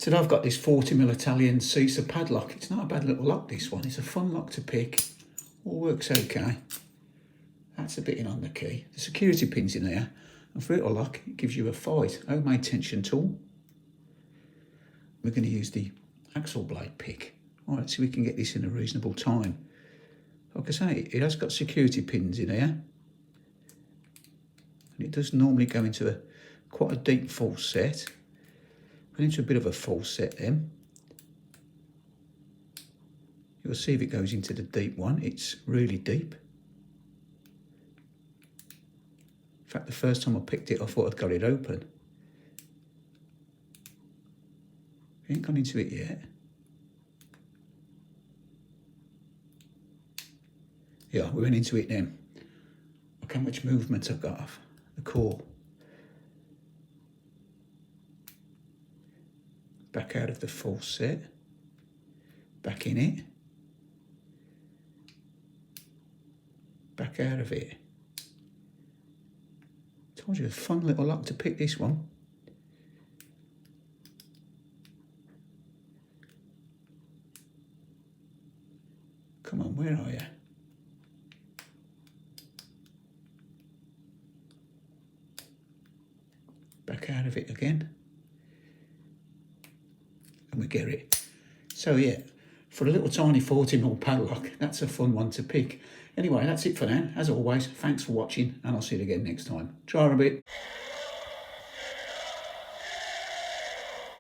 Today I've got this 40mm Italian Cisa padlock. It's not a bad little lock, this one. It's a fun lock to pick. All works okay. That's a bit in on the key. The security pin's in there. And for it to lock, it gives you a 5 homemade tension tool. We're going to use the axle blade pick. All right, so we can get this in a reasonable time. Like I say, it has got security pins in here. And it does normally go into quite a deep false set. Into a bit of a false set then. You'll see if it goes into the deep one, it's really deep. In fact, the first time I picked it, I thought I'd got it open. I ain't gone into it yet. Yeah, we went into it then. Look how much movement I've got off the core. Back out of the false set, back in it, back out of it. Told you, a fun little lock to pick, this one. Come on, where are you? Back out of it again. And we get it. So yeah, for a little tiny 40mm padlock, that's a fun one to pick. Anyway, that's it for now. As always, thanks for watching, and I'll see you again next time. Try a bit.